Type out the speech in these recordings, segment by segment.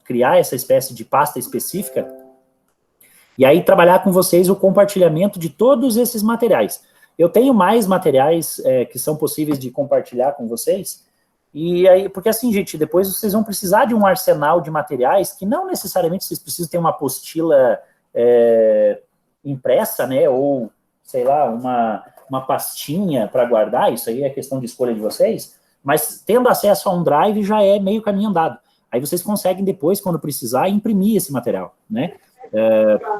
criar essa espécie de pasta específica, e aí trabalhar com vocês o compartilhamento de todos esses materiais. Eu tenho mais materiais que são possíveis de compartilhar com vocês, e aí, porque assim, gente, depois vocês vão precisar de um arsenal de materiais que não necessariamente vocês precisam ter uma apostila impressa, né, ou, sei lá, uma pastinha para guardar, isso aí é questão de escolha de vocês, mas tendo acesso a um drive já é meio caminho andado. Aí vocês conseguem depois, quando precisar, imprimir esse material, né,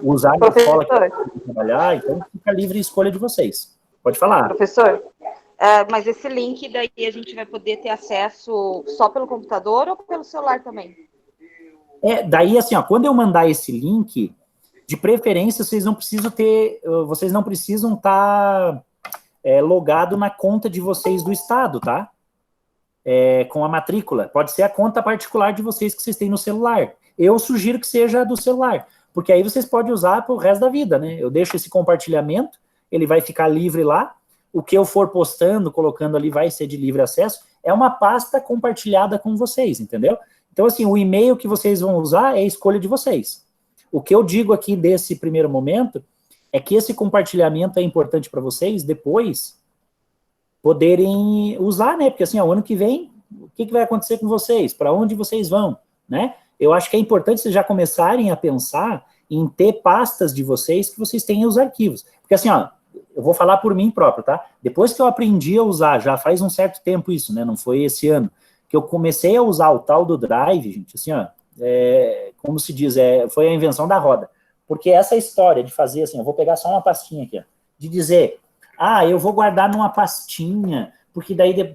usar na escola para trabalhar, então fica livre a escolha de vocês. Pode falar. Professor, mas esse link daí a gente vai poder ter acesso só pelo computador ou pelo celular também? Daí assim, ó, quando eu mandar esse link, de preferência vocês não precisam estar logado na conta de vocês do estado, tá? Com a matrícula. Pode ser a conta particular de vocês que vocês têm no celular. Eu sugiro que seja do celular, porque aí vocês podem usar pro resto da vida, né? Eu deixo esse compartilhamento, ele vai ficar livre lá, o que eu for postando, colocando ali, vai ser de livre acesso, é uma pasta compartilhada com vocês, entendeu? Então, assim, o e-mail que vocês vão usar é a escolha de vocês. O que eu digo aqui desse primeiro momento é que esse compartilhamento é importante para vocês depois poderem usar, né? Porque, assim, o ano que vem, o que vai acontecer com vocês? Para onde vocês vão, né? Eu acho que é importante vocês já começarem a pensar em ter pastas de vocês que vocês tenham os arquivos. Porque, assim, ó, eu vou falar por mim próprio, tá? Depois que eu aprendi a usar, já faz um certo tempo isso, né? Não foi esse ano, que eu comecei a usar o tal do Drive, gente, assim, ó, como se diz, foi a invenção da roda. Porque essa história de fazer assim, eu vou pegar só uma pastinha aqui, ó, de dizer, eu vou guardar numa pastinha, porque daí,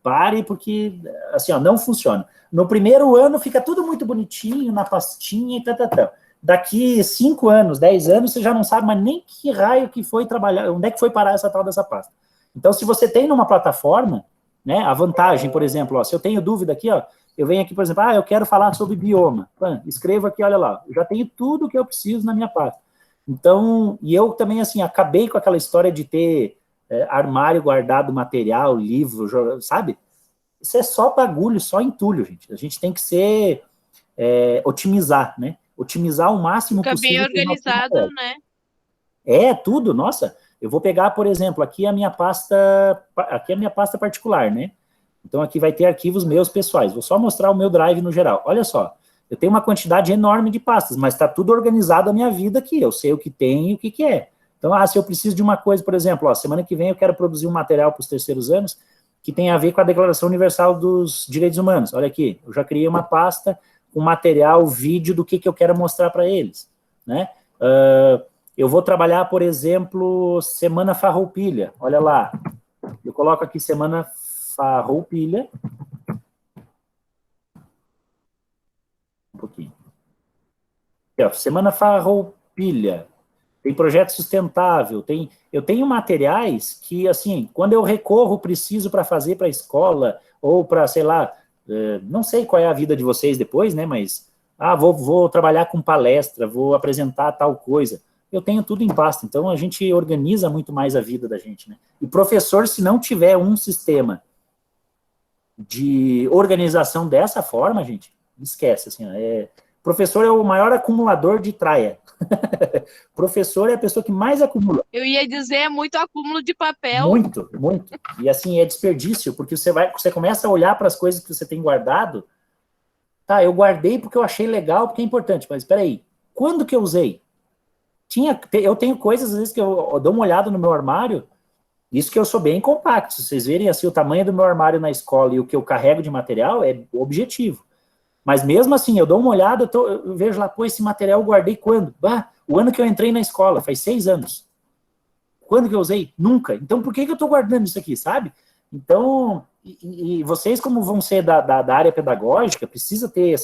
pare, porque, assim, ó, não funciona. No primeiro ano fica tudo muito bonitinho, na pastinha e tal. Daqui 5 anos, 10 anos, você já não sabe mais nem que raio que foi trabalhar, onde é que foi parar essa tal dessa pasta. Então, se você tem numa plataforma, né, a vantagem, por exemplo, ó, se eu tenho dúvida aqui, ó, eu venho aqui, por exemplo, eu quero falar sobre bioma, escrevo aqui, olha lá, eu já tenho tudo que eu preciso na minha pasta. Então, e eu também, assim, acabei com aquela história de ter armário guardado material, livro, sabe? Isso é só bagulho, só entulho, gente. A gente tem que otimizar, né? Otimizar o máximo possível. Fica bem organizado, né? Tudo, nossa. Eu vou pegar, por exemplo, aqui a minha pasta particular, né? Então aqui vai ter arquivos meus pessoais. Vou só mostrar o meu Drive no geral. Olha só, eu tenho uma quantidade enorme de pastas, mas está tudo organizado a minha vida aqui. Eu sei o que tem e o que é. Então, se eu preciso de uma coisa, por exemplo, semana que vem eu quero produzir um material para os terceiros anos que tem a ver com a Declaração Universal dos Direitos Humanos. Olha aqui, eu já criei uma pasta com material, vídeo do que eu quero mostrar para eles, né? Eu vou trabalhar, por exemplo, Semana Farroupilha. Olha lá, eu coloco aqui Semana Farroupilha. Um pouquinho. Aqui, ó, Semana Farroupilha. Tem projeto sustentável, eu tenho materiais que, assim, quando eu recorro, preciso para fazer para a escola, ou para, sei lá, não sei qual é a vida de vocês depois, né, mas, vou trabalhar com palestra, vou apresentar tal coisa, eu tenho tudo em pasta, então a gente organiza muito mais a vida da gente, né, e professor, se não tiver um sistema de organização dessa forma, gente, esquece, assim, professor é o maior acumulador de traia. Professor é a pessoa que mais acumula. Eu ia dizer, muito acúmulo de papel. Muito, muito. E assim, é desperdício, porque você começa a olhar para as coisas que você tem guardado. Eu guardei porque eu achei legal, porque é importante, mas espera aí, quando que eu usei? Eu tenho coisas, às vezes, que eu dou uma olhada no meu armário, isso que eu sou bem compacto. Se vocês verem assim, o tamanho do meu armário na escola e o que eu carrego de material é objetivo. Mas mesmo assim, eu dou uma olhada, eu vejo lá, esse material eu guardei quando? O ano que eu entrei na escola, faz 6 anos. Quando que eu usei? Nunca. Então, por que eu estou guardando isso aqui, sabe? Então, e vocês, como vão ser da área pedagógica, precisa ter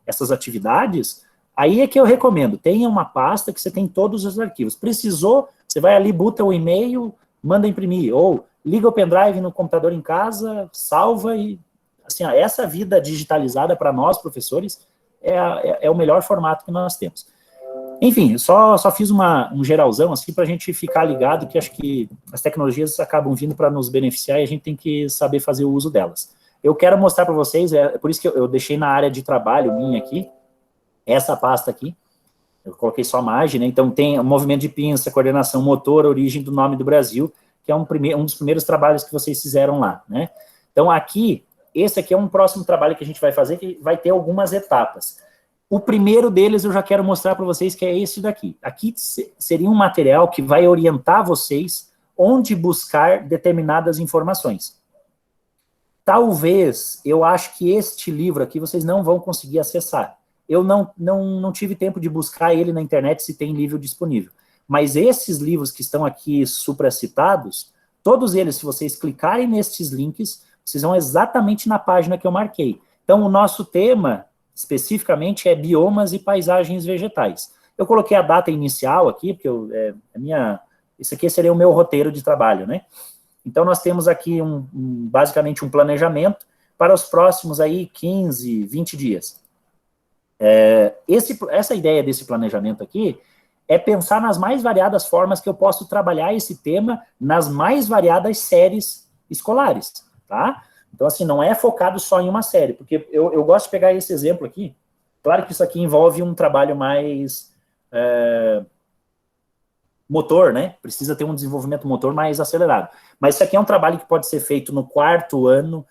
essas atividades, aí é que eu recomendo, tenha uma pasta que você tem todos os arquivos. Precisou, você vai ali, buta o e-mail, manda imprimir, ou liga o pendrive no computador em casa, salva e... Assim, essa vida digitalizada para nós, professores, é o melhor formato que nós temos. Enfim, só fiz um geralzão, assim, para a gente ficar ligado, que acho que as tecnologias acabam vindo para nos beneficiar e a gente tem que saber fazer o uso delas. eu quero mostrar para vocês, por isso que eu deixei na área de trabalho minha aqui, essa pasta aqui, eu coloquei só a margem, né? Então tem o movimento de pinça, coordenação motor, origem do nome do Brasil, que é um dos primeiros trabalhos que vocês fizeram lá, né? Então aqui, esse aqui é um próximo trabalho que a gente vai fazer, que vai ter algumas etapas. O primeiro deles eu já quero mostrar para vocês, que é esse daqui. Aqui seria um material que vai orientar vocês onde buscar determinadas informações. Talvez, eu acho que este livro aqui vocês não vão conseguir acessar. Eu não tive tempo de buscar ele na internet se tem livro disponível. Mas esses livros que estão aqui supracitados, todos eles, se vocês clicarem nestes links, vocês vão exatamente na página que eu marquei. Então, o nosso tema, especificamente, é biomas e paisagens vegetais. Eu coloquei a data inicial aqui, porque esse aqui seria o meu roteiro de trabalho, né? Então, nós temos aqui basicamente um planejamento para os próximos aí 15, 20 dias. Essa ideia desse planejamento aqui é pensar nas mais variadas formas que eu posso trabalhar esse tema nas mais variadas séries escolares, tá? Então, assim, não é focado só em uma série, porque eu gosto de pegar esse exemplo aqui. Claro que isso aqui envolve um trabalho mais motor, né? Precisa ter um desenvolvimento motor mais acelerado. Mas isso aqui é um trabalho que pode ser feito no 4º ano,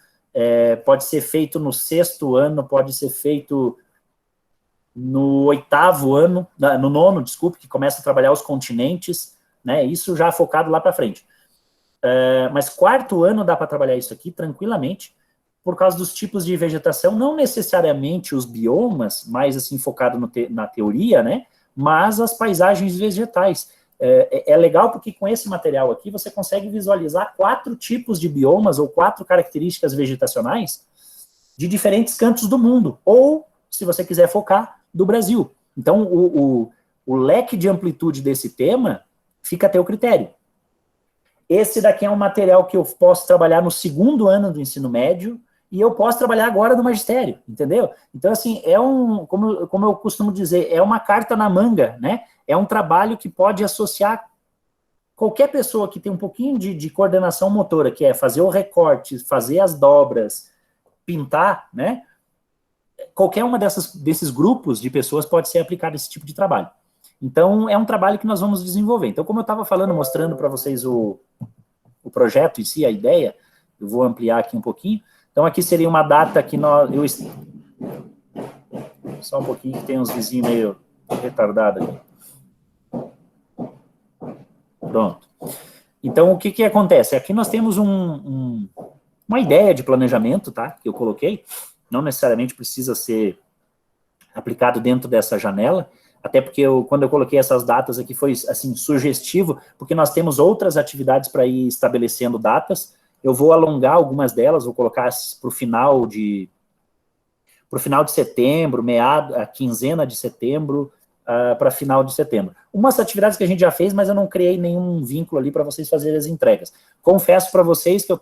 pode ser feito no 6º ano, pode ser feito no 8º ano, no 9º, desculpe, que começa a trabalhar os continentes, né? Isso já focado lá para frente. Mas 4º ano dá para trabalhar isso aqui tranquilamente, por causa dos tipos de vegetação, não necessariamente os biomas, mais assim focado na teoria, né? Mas as paisagens vegetais. É legal porque com esse material aqui você consegue visualizar 4 tipos de biomas ou 4 características vegetacionais de diferentes cantos do mundo, ou, se você quiser focar, do Brasil. Então, o leque de amplitude desse tema fica a teu critério. Esse daqui é um material que eu posso trabalhar no 2º ano do ensino médio e eu posso trabalhar agora no magistério, entendeu? Então, assim, como eu costumo dizer, é uma carta na manga, né? É um trabalho que pode associar qualquer pessoa que tem um pouquinho de coordenação motora, que é fazer o recorte, fazer as dobras, pintar, né? Qualquer uma desses grupos de pessoas pode ser aplicado esse tipo de trabalho. Então, é um trabalho que nós vamos desenvolver. Então, como eu estava falando, mostrando para vocês o projeto em si, a ideia, eu vou ampliar aqui um pouquinho. Então, aqui seria uma data que só um pouquinho, que tem uns vizinhos meio retardados aqui. Pronto. Então, o que acontece? Aqui nós temos uma ideia de planejamento, tá? Que eu coloquei. Não necessariamente precisa ser aplicado dentro dessa janela, até porque quando eu coloquei essas datas aqui foi, assim, sugestivo, porque nós temos outras atividades para ir estabelecendo datas. Eu vou alongar algumas delas, vou colocar para o final de setembro, a quinzena de setembro, para final de setembro. Umas atividades que a gente já fez, mas eu não criei nenhum vínculo ali para vocês fazerem as entregas. Confesso para vocês que eu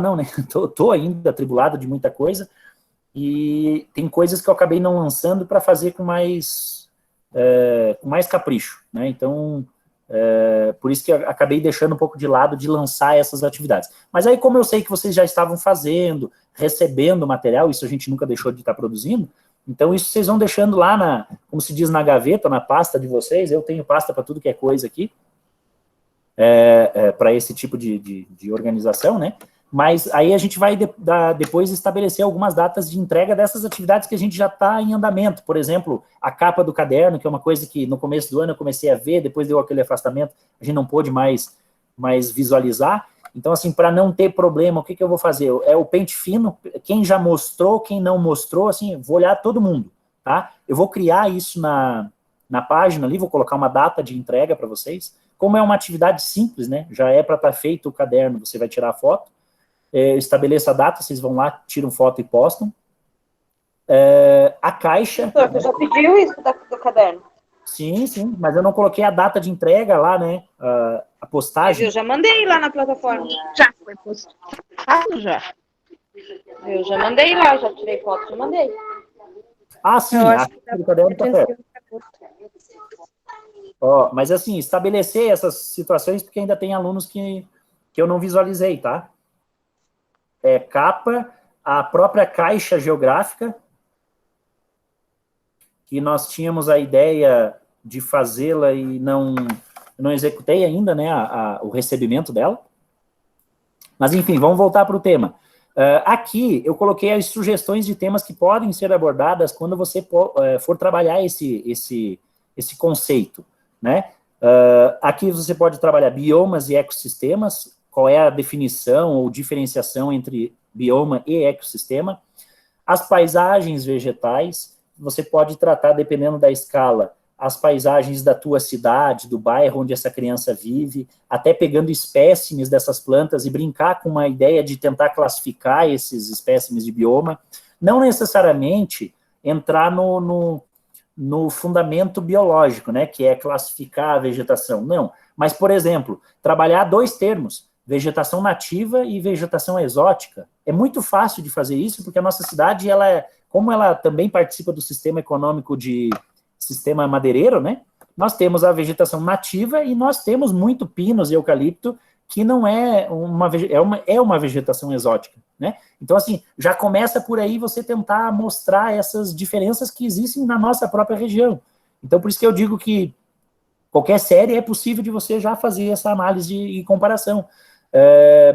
não, né? Tô ainda atribulado de muita coisa, e tem coisas que eu acabei não lançando para fazer com mais capricho, né? Então, por isso que eu acabei deixando um pouco de lado de lançar essas atividades. Mas aí, como eu sei que vocês já estavam fazendo, recebendo material, isso a gente nunca deixou de estar produzindo, então isso vocês vão deixando lá como se diz, na gaveta, na pasta de vocês. Eu tenho pasta para tudo que é coisa aqui, para esse tipo de organização, né? Mas aí a gente vai depois estabelecer algumas datas de entrega dessas atividades que a gente já está em andamento. Por exemplo, a capa do caderno, que é uma coisa que no começo do ano eu comecei a ver, depois deu aquele afastamento, a gente não pôde mais visualizar. Então, assim, para não ter problema, o que eu vou fazer? É o pente fino, quem já mostrou, quem não mostrou, assim, vou olhar todo mundo, tá? Eu vou criar isso na página ali, vou colocar uma data de entrega para vocês. Como é uma atividade simples, né? Já é para estar feito o caderno, você vai tirar a foto. Estabeleça a data, vocês vão lá, tiram foto e postam. A caixa... Você já pediu isso do caderno? Sim, mas eu não coloquei a data de entrega lá, né? A postagem. Mas eu já mandei lá na plataforma. Já foi postado, já. Eu já mandei lá, já tirei foto, já mandei. Ah, sim, a caixa do caderno tá certo. Mas assim, estabelecer essas situações, porque ainda tem alunos que eu não visualizei, tá? capa, a própria caixa geográfica, que nós tínhamos a ideia de fazê-la e não executei ainda, né, o recebimento dela. Mas, enfim, vamos voltar para o tema. Aqui, eu coloquei as sugestões de temas que podem ser abordadas quando você for trabalhar esse conceito, né? Aqui você pode trabalhar biomas e ecossistemas, qual é a definição ou diferenciação entre bioma e ecossistema. As paisagens vegetais, você pode tratar, dependendo da escala, as paisagens da tua cidade, do bairro onde essa criança vive, até pegando espécimes dessas plantas e brincar com uma ideia de tentar classificar esses espécimes de bioma, não necessariamente entrar no fundamento biológico, né, que é classificar a vegetação, não. Mas, por exemplo, trabalhar 2 termos, vegetação nativa e vegetação exótica. É muito fácil de fazer isso, porque a nossa cidade, como ela também participa do sistema econômico de sistema madeireiro, né? Nós temos a vegetação nativa e nós temos muito pinos e eucalipto, que não é uma vegetação exótica, né? Então, assim, já começa por aí você tentar mostrar essas diferenças que existem na nossa própria região. Então, por isso que eu digo que qualquer série é possível de você já fazer essa análise e comparação.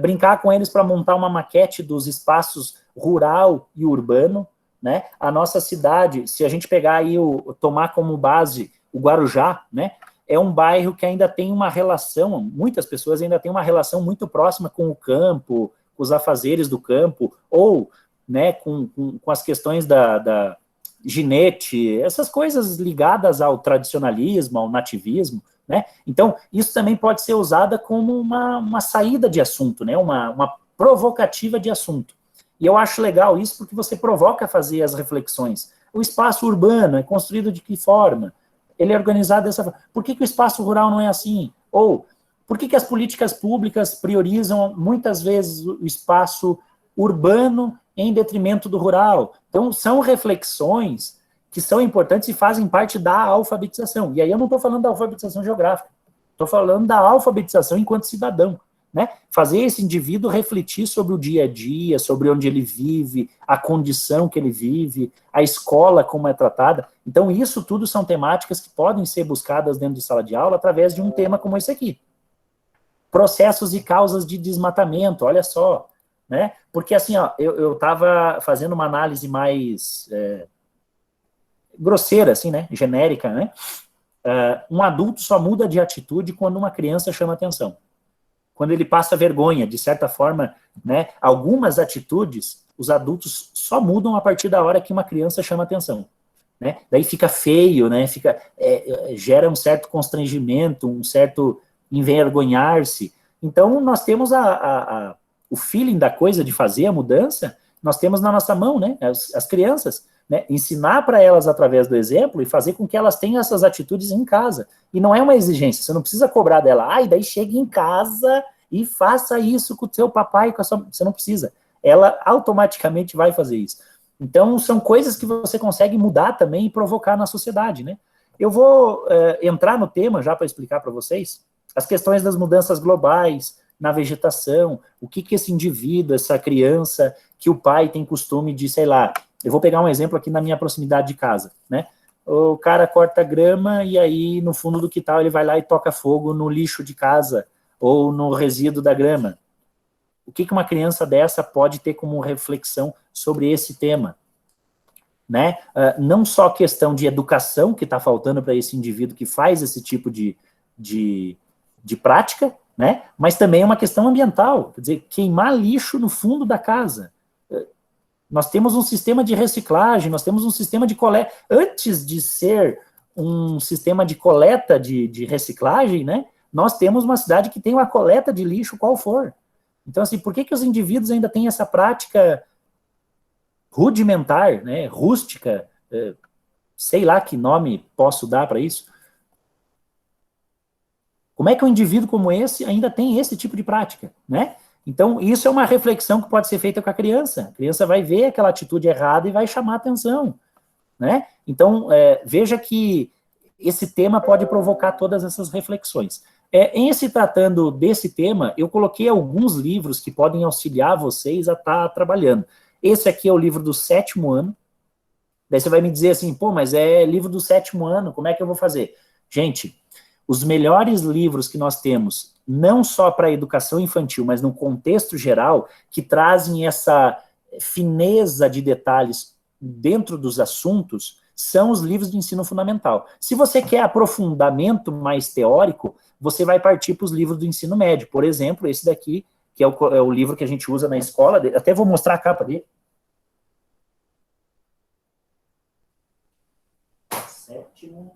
Brincar com eles para montar uma maquete dos espaços rural e urbano, né? A nossa cidade, se a gente pegar aí, tomar como base o Guarujá, né? É um bairro que ainda tem uma relação, muitas pessoas ainda têm uma relação muito próxima com o campo, com os afazeres do campo, ou, né, com as questões da ginete, essas coisas ligadas ao tradicionalismo, ao nativismo, né? Então, isso também pode ser usada como uma saída de assunto, né? Uma provocativa de assunto. E eu acho legal isso porque você provoca a fazer as reflexões. O espaço urbano é construído de que forma? Ele é organizado dessa forma. Por que o espaço rural não é assim? Ou, por que as políticas públicas priorizam, muitas vezes, o espaço urbano em detrimento do rural? Então, são reflexões que são importantes e fazem parte da alfabetização. E aí eu não estou falando da alfabetização geográfica. Estou falando da alfabetização enquanto cidadão. Né? Fazer esse indivíduo refletir sobre o dia a dia, sobre onde ele vive, a condição que ele vive, a escola como é tratada. Então, isso tudo são temáticas que podem ser buscadas dentro de sala de aula através de um tema como esse aqui. Processos e causas de desmatamento, olha só. Né? Porque, assim, ó, eu estava fazendo uma análise mais grosseira, assim, né? Genérica, né? Um adulto só muda de atitude quando uma criança chama atenção. Quando ele passa vergonha, de certa forma, né, algumas atitudes, os adultos só mudam a partir da hora que uma criança chama atenção. Né? Daí fica feio, né, gera um certo constrangimento, um certo envergonhar-se. Então, nós temos o feeling da coisa de fazer a mudança, nós temos na nossa mão, né, as crianças. Né, ensinar para elas através do exemplo e fazer com que elas tenham essas atitudes em casa. E não é uma exigência, você não precisa cobrar dela, e daí chegue em casa e faça isso com o seu papai, você não precisa. Ela automaticamente vai fazer isso. Então, são coisas que você consegue mudar também e provocar na sociedade, né? Eu vou entrar no tema já para explicar para vocês as questões das mudanças globais, na vegetação, o que esse indivíduo, essa criança, que o pai tem costume de, sei lá, eu vou pegar um exemplo aqui na minha proximidade de casa, né? O cara corta grama e aí no fundo do quintal ele vai lá e toca fogo no lixo de casa ou no resíduo da grama. O que uma criança dessa pode ter como reflexão sobre esse tema? Né? Não só questão de educação que está faltando para esse indivíduo que faz esse tipo de prática, né? Mas também é uma questão ambiental, quer dizer, queimar lixo no fundo da casa. Nós temos um sistema de reciclagem, nós temos um sistema de coleta. Antes de ser um sistema de coleta de reciclagem, né, nós temos uma cidade que tem uma coleta de lixo qual for. Então, assim, por que os indivíduos ainda têm essa prática rudimentar, né, rústica, sei lá que nome posso dar para isso? Como é que um indivíduo como esse ainda tem esse tipo de prática, né? Então, isso é uma reflexão que pode ser feita com a criança. A criança vai ver aquela atitude errada e vai chamar atenção, né? Então, veja que esse tema pode provocar todas essas reflexões. Em se tratando desse tema, eu coloquei alguns livros que podem auxiliar vocês a estar trabalhando. Esse aqui é o livro do 7º ano. Daí você vai me dizer assim, pô, mas é livro do 7º ano, como é que eu vou fazer? Gente, os melhores livros que nós temos, não só para a educação infantil, mas no contexto geral, que trazem essa fineza de detalhes dentro dos assuntos, são os livros de ensino fundamental. Se você quer aprofundamento mais teórico, você vai partir para os livros do ensino médio. Por exemplo, esse daqui, que é o livro que a gente usa na escola, até vou mostrar a capa dele. 7º,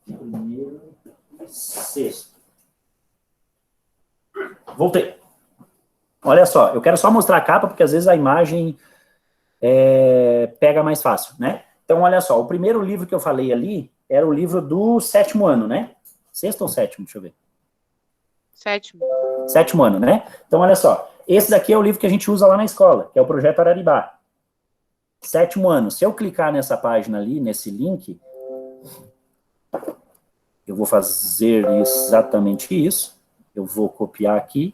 1º, 6º. Voltei. Olha só, eu quero só mostrar a capa, porque às vezes a imagem pega mais fácil, né? Então, olha só, o primeiro livro que eu falei ali era o livro do 7º ano, né? 6º ou 7º? Deixa eu ver. 7º. 7º ano, né? Então, olha só, esse daqui é o livro que a gente usa lá na escola, que é o Projeto Araribá. 7º ano. Se eu clicar nessa página ali, nesse link, eu vou fazer exatamente isso. Eu vou copiar aqui.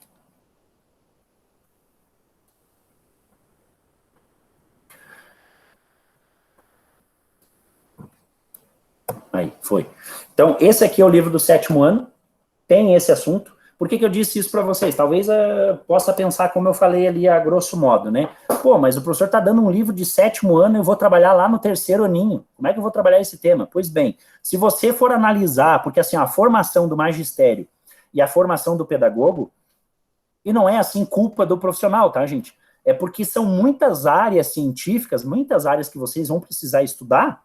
Aí, foi. Então, esse aqui é o livro do 7º ano, tem esse assunto. Por que eu disse isso para vocês? Talvez possa pensar como eu falei ali a grosso modo, né? Pô, mas o professor está dando um livro de 7º ano e eu vou trabalhar lá no 3º aninho. Como é que eu vou trabalhar esse tema? Pois bem, se você for analisar, porque assim, a formação do magistério e a formação do pedagogo, e não é assim culpa do profissional, tá, gente? É porque são muitas áreas científicas, muitas áreas que vocês vão precisar estudar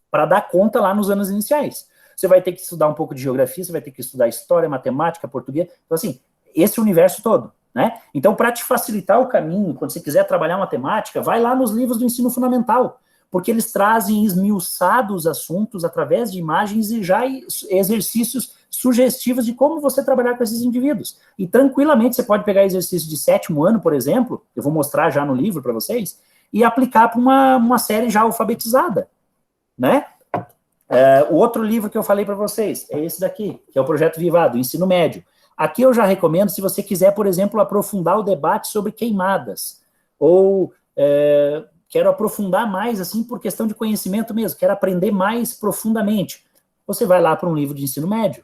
para dar conta lá nos anos iniciais. Você vai ter que estudar um pouco de geografia, você vai ter que estudar história, matemática, português, então assim, esse universo todo, né? Então, para te facilitar o caminho, quando você quiser trabalhar matemática, vai lá nos livros do ensino fundamental, porque eles trazem esmiuçados assuntos através de imagens e já exercícios sugestivos de como você trabalhar com esses indivíduos. E tranquilamente você pode pegar exercício de 7º ano, por exemplo, eu vou mostrar já no livro para vocês, e aplicar para uma série já alfabetizada, né? O outro livro que eu falei para vocês é esse daqui, que é o Projeto Vivado, Ensino Médio. Aqui eu já recomendo, se você quiser, por exemplo, aprofundar o debate sobre queimadas, ou quero aprofundar mais, assim, por questão de conhecimento mesmo, quero aprender mais profundamente. Você vai lá para um livro de ensino médio.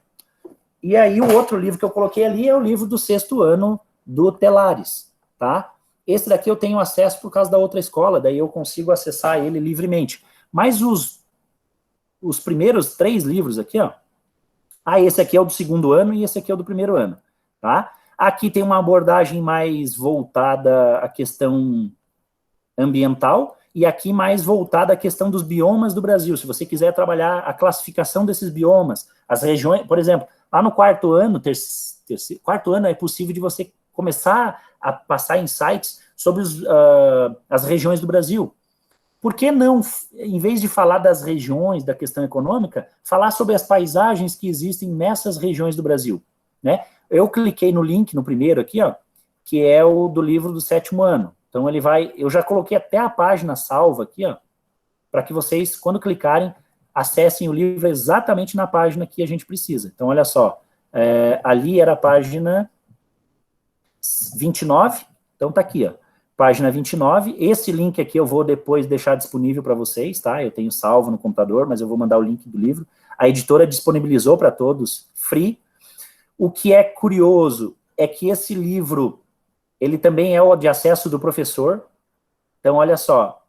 E aí o outro livro que eu coloquei ali é o livro do 6º ano do Telares, tá? Esse daqui eu tenho acesso por causa da outra escola, daí eu consigo acessar ele livremente. Mas os primeiros 3 livros aqui, ó, esse aqui é o do 2º ano e esse aqui é o do 1º ano, tá? Aqui tem uma abordagem mais voltada à questão ambiental e aqui mais voltada à questão dos biomas do Brasil. Se você quiser trabalhar a classificação desses biomas, as regiões, por exemplo, lá no 4º ano, 4º ano é possível de você começar a passar insights sobre as regiões do Brasil. Por que não, em vez de falar das regiões, da questão econômica, falar sobre as paisagens que existem nessas regiões do Brasil, né? Eu cliquei no link, no primeiro aqui, ó, que é o do livro do 7º ano. Então ele vai, eu já coloquei até a página salva aqui, ó, para que vocês, quando clicarem, acessem o livro exatamente na página que a gente precisa. Então, olha só, ali era a página 29, então tá aqui, ó. Página 29, esse link aqui eu vou depois deixar disponível para vocês, tá? Eu tenho salvo no computador, mas eu vou mandar o link do livro. A editora disponibilizou para todos, free. O que é curioso é que esse livro, ele também é o de acesso do professor. Então, olha só,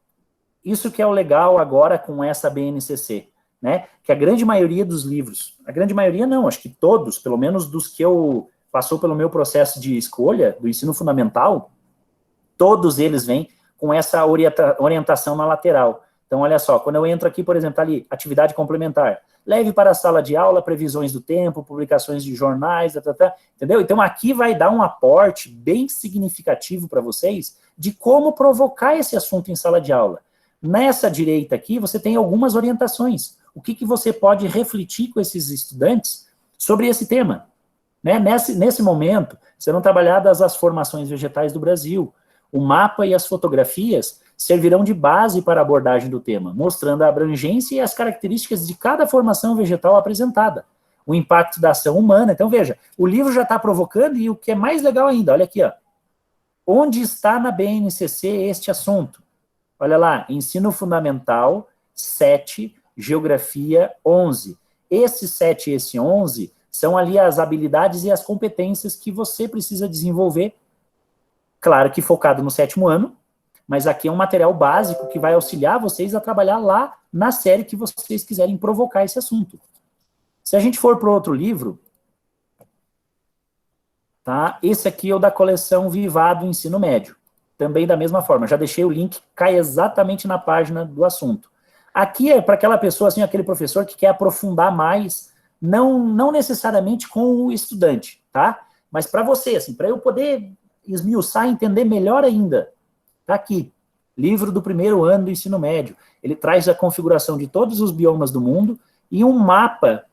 isso que é o legal agora com essa BNCC, né? Que a grande maioria dos livros, a grande maioria não, acho que todos, pelo menos dos que passou pelo meu processo de escolha, do ensino fundamental, todos eles vêm com essa orientação na lateral. Então, olha só, quando eu entro aqui, por exemplo, ali, atividade complementar, leve para a sala de aula previsões do tempo, publicações de jornais, entendeu? Então, aqui vai dar um aporte bem significativo para vocês de como provocar esse assunto em sala de aula. Nessa direita aqui, você tem algumas orientações. O que você pode refletir com esses estudantes sobre esse tema? Né? Nesse momento, serão trabalhadas as formações vegetais do Brasil. O mapa e as fotografias servirão de base para a abordagem do tema, mostrando a abrangência e as características de cada formação vegetal apresentada. o impacto da ação humana. Então, veja, o livro já está provocando, e o que é mais legal ainda, olha aqui, ó. Onde está na BNCC este assunto? Olha lá, ensino fundamental, 7, geografia, 11. Esse 7 e esse 11 são ali as habilidades e as competências que você precisa desenvolver, claro que focado no 7º ano, mas aqui é um material básico que vai auxiliar vocês a trabalhar lá na série que vocês quiserem provocar esse assunto. Se a gente for para outro livro, tá? Esse aqui é o da coleção Vivado Ensino Médio. Também da mesma forma, já deixei o link, cai exatamente na página do assunto. Aqui é para aquela pessoa, assim, aquele professor que quer aprofundar mais, não necessariamente com o estudante, tá? Mas para você, assim, para eu poder esmiuçar e entender melhor ainda. Tá aqui, livro do 1º ano do ensino médio. Ele traz a configuração de todos os biomas do mundo e um mapa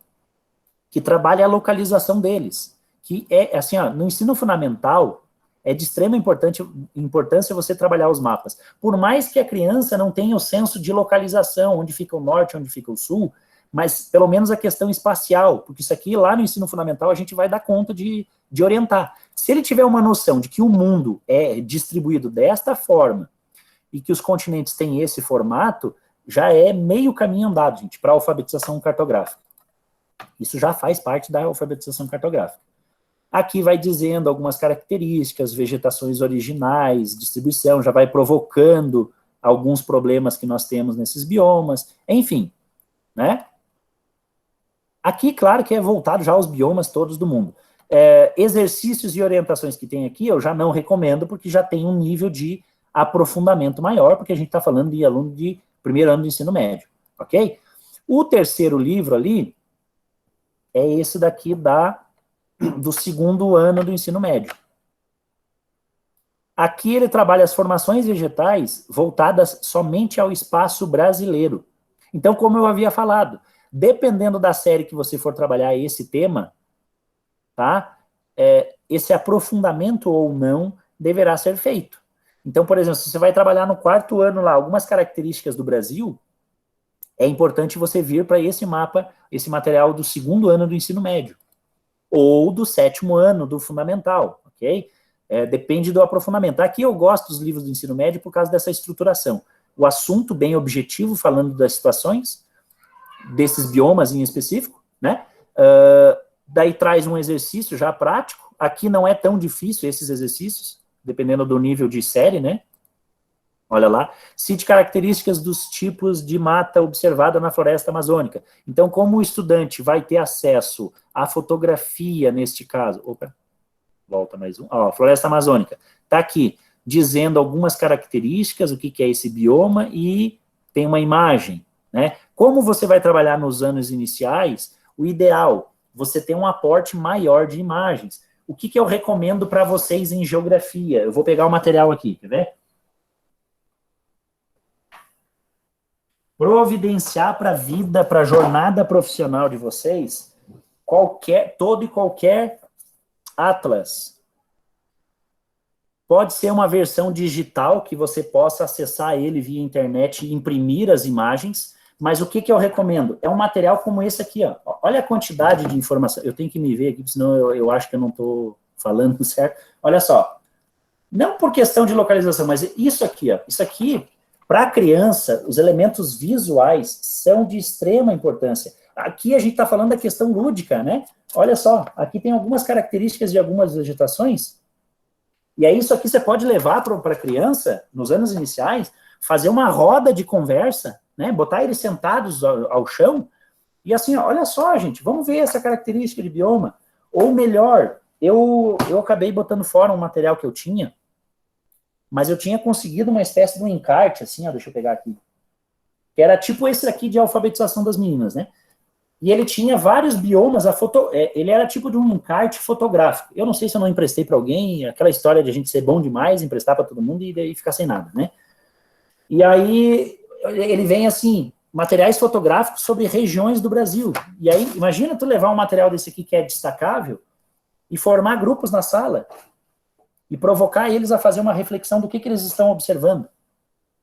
que trabalha a localização deles. Que é, assim, ó, no ensino fundamental, é de extrema importância você trabalhar os mapas. Por mais que a criança não tenha o senso de localização, onde fica o norte, onde fica o sul, mas pelo menos a questão espacial, porque isso aqui, lá no ensino fundamental, a gente vai dar conta de orientar. Se ele tiver uma noção de que o mundo é distribuído desta forma e que os continentes têm esse formato, já é meio caminho andado, gente, para a alfabetização cartográfica. Isso já faz parte da alfabetização cartográfica. Aqui vai dizendo algumas características, vegetações originais, distribuição, já vai provocando alguns problemas que nós temos nesses biomas, enfim, né? Aqui, claro que é voltado já aos biomas todos do mundo. Exercícios e orientações que tem aqui, eu já não recomendo, porque já tem um nível de aprofundamento maior, porque a gente está falando de aluno de 1º ano do ensino médio, ok? O 3º livro ali é esse daqui do 2º ano do ensino médio. Aqui ele trabalha as formações vegetais voltadas somente ao espaço brasileiro. Então, como eu havia falado, dependendo da série que você for trabalhar esse tema, tá? Esse aprofundamento ou não deverá ser feito. Então, por exemplo, se você vai trabalhar no 4º ano lá, algumas características do Brasil, é importante você vir para esse mapa, esse material do 2º ano do ensino médio, ou do 7º ano do fundamental, ok? Depende do aprofundamento. Aqui eu gosto dos livros do ensino médio por causa dessa estruturação. O assunto bem objetivo, falando das situações, desses biomas em específico, né? Daí traz um exercício já prático. Aqui não é tão difícil esses exercícios, dependendo do nível de série, né? Olha lá. Cite características dos tipos de mata observada na floresta amazônica. Então, como o estudante vai ter acesso à fotografia, neste caso... Opa, volta mais um. Ó, floresta amazônica. Está aqui, dizendo algumas características, o que é esse bioma, e tem uma imagem, né? Como você vai trabalhar nos anos iniciais, o ideal, você tem um aporte maior de imagens. O que eu recomendo para vocês em geografia? Eu vou pegar o material aqui, quer ver? Providenciar para a vida, para a jornada profissional de vocês, todo e qualquer atlas. Pode ser uma versão digital que você possa acessar ele via internet e imprimir as imagens, mas o que eu recomendo? É um material como esse aqui, ó. Olha a quantidade de informação. Eu tenho que me ver aqui, senão eu acho que eu não estou falando certo. Olha só. Não por questão de localização, mas isso aqui, ó. Isso aqui, para a criança, os elementos visuais são de extrema importância. Aqui a gente está falando da questão lúdica, né? Olha só, aqui tem algumas características de algumas vegetações, e aí isso aqui você pode levar para a criança, nos anos iniciais, fazer uma roda de conversa, né? Botar eles sentados ao chão, e assim, olha só, gente, vamos ver essa característica de bioma. Ou melhor, eu acabei botando fora um material que eu tinha, mas eu tinha conseguido uma espécie de um encarte, assim, ó, deixa eu pegar aqui, que era tipo esse aqui de alfabetização das meninas, né? E ele tinha vários biomas, ele era tipo de um encarte fotográfico. Eu não sei se eu não emprestei para alguém, aquela história de a gente ser bom demais, emprestar para todo mundo e daí ficar sem nada, né? E aí ele vem assim, materiais fotográficos sobre regiões do Brasil. E aí, imagina tu levar um material desse aqui que é destacável e formar grupos na sala e provocar eles a fazer uma reflexão do que eles estão observando,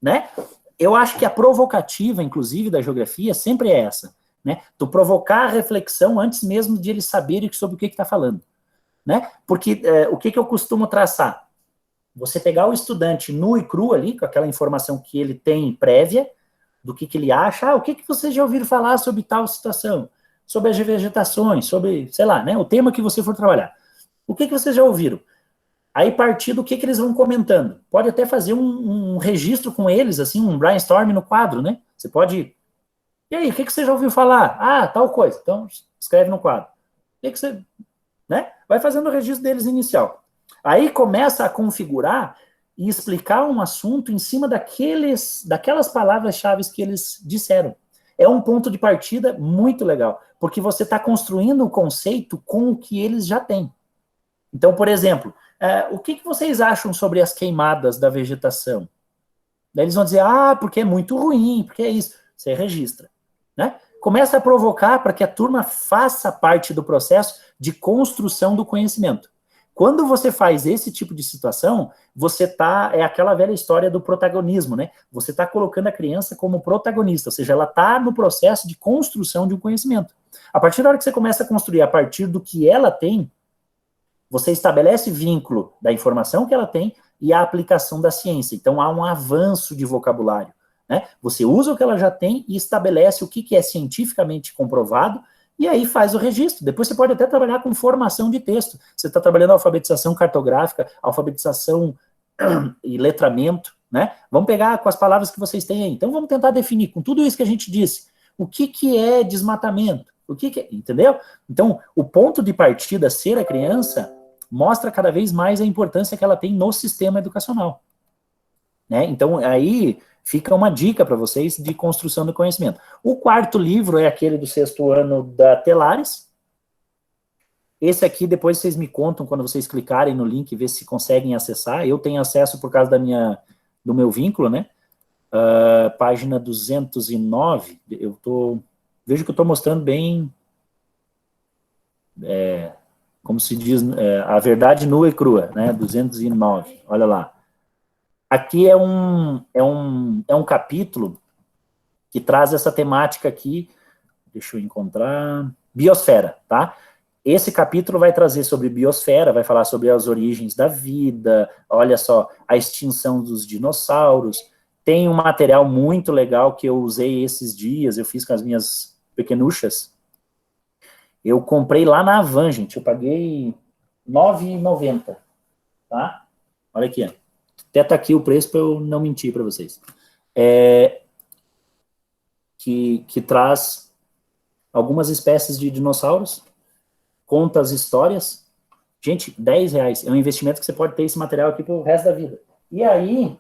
né? Eu acho que a provocativa, inclusive, da geografia sempre é essa. né? Tu provocar a reflexão antes mesmo de eles saberem sobre o que está falando, né? Porque o que eu costumo traçar? Você pegar o estudante nu e cru ali, com aquela informação que ele tem prévia, do que ele acha, o que vocês já ouviram falar sobre tal situação, sobre as vegetações, sobre, sei lá, né, o tema que você for trabalhar. O que vocês já ouviram? Aí, partir do que eles vão comentando. Pode até fazer um registro com eles, assim, um brainstorm no quadro, né? Você pode... E aí, o que você já ouviu falar? Ah, tal coisa. Então, escreve no quadro. O que você... Né? Vai fazendo o registro deles inicial. Aí começa a configurar e explicar um assunto em cima daquelas palavras-chave que eles disseram. É um ponto de partida muito legal, porque você está construindo o conceito com o que eles já têm. Então, por exemplo, o que vocês acham sobre as queimadas da vegetação? Daí eles vão dizer, porque é muito ruim, porque é isso. Você registra, né? Começa a provocar para que a turma faça parte do processo de construção do conhecimento. Quando você faz esse tipo de situação, é aquela velha história do protagonismo, né? Você está colocando a criança como protagonista, ou seja, ela está no processo de construção de um conhecimento. A partir da hora que você começa a construir a partir do que ela tem, você estabelece vínculo da informação que ela tem e a aplicação da ciência. Então, há um avanço de vocabulário, né? Você usa o que ela já tem e estabelece o que é cientificamente comprovado, e aí faz o registro. Depois você pode até trabalhar com formação de texto. Você está trabalhando alfabetização cartográfica, alfabetização e letramento, né? Vamos pegar com as palavras que vocês têm aí. Então vamos tentar definir, com tudo isso que a gente disse, o que é desmatamento, o que é... Entendeu? Então, o ponto de partida, ser a criança, mostra cada vez mais a importância que ela tem no sistema educacional, né? Então, aí... fica uma dica para vocês de construção do conhecimento. O quarto livro é aquele do 6º ano da Telares. Esse aqui, depois vocês me contam, quando vocês clicarem no link, ver se conseguem acessar. Eu tenho acesso por causa do meu vínculo, né? Página 209. Vejo que eu estou mostrando bem... como se diz, a verdade nua e crua, né? 209, olha lá. Aqui é um capítulo que traz essa temática aqui, deixa eu encontrar, biosfera, tá? Esse capítulo vai trazer sobre biosfera, vai falar sobre as origens da vida, olha só, a extinção dos dinossauros. Tem um material muito legal que eu usei esses dias, eu fiz com as minhas pequenuchas. Eu comprei lá na Avan, gente, eu paguei R$ 9,90, tá? Olha aqui, ó. Até tá aqui o preço para eu não mentir para vocês. Que traz algumas espécies de dinossauros, conta as histórias. Gente, R$10. É um investimento que você pode ter esse material aqui pro resto da vida. E aí,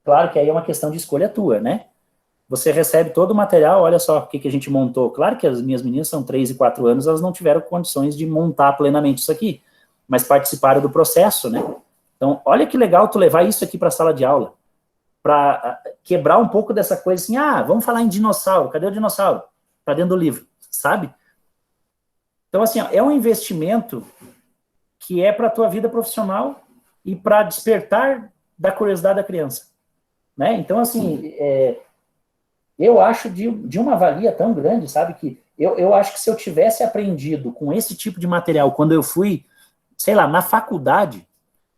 claro que aí é uma questão de escolha tua, né? Você recebe todo o material, olha só o que a gente montou. Claro que as minhas meninas são 3 e 4 anos, elas não tiveram condições de montar plenamente isso aqui, mas participaram do processo, né? Então, olha que legal tu levar isso aqui para a sala de aula, para quebrar um pouco dessa coisa assim, vamos falar em dinossauro, cadê o dinossauro? Está dentro do livro, sabe? Então, assim, é um investimento que é para a tua vida profissional e para despertar da curiosidade da criança, né? Então, assim, eu acho de uma valia tão grande, sabe, que eu acho que se eu tivesse aprendido com esse tipo de material quando eu fui, sei lá, na faculdade,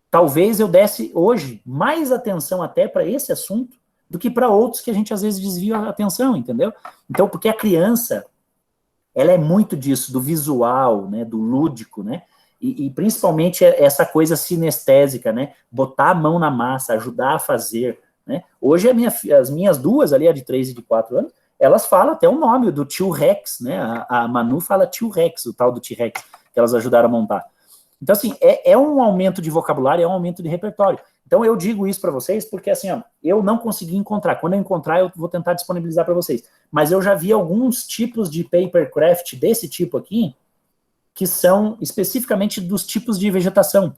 talvez eu desse hoje mais atenção até para esse assunto do que para outros que a gente às vezes desvia a atenção, entendeu? Então, porque a criança, ela é muito disso, do visual, né, do lúdico, né? E principalmente essa coisa sinestésica, né? Botar a mão na massa, ajudar a fazer, né? Hoje as minhas duas ali, a de 3 e de 4 anos, elas falam até o nome do tio Rex, né? A Manu fala tio Rex, o tal do T-Rex, que elas ajudaram a montar. Então, assim, é um aumento de vocabulário, é um aumento de repertório. Então, eu digo isso para vocês porque, assim, eu não consegui encontrar. Quando eu encontrar, eu vou tentar disponibilizar para vocês. Mas eu já vi alguns tipos de papercraft desse tipo aqui, que são especificamente dos tipos de vegetação.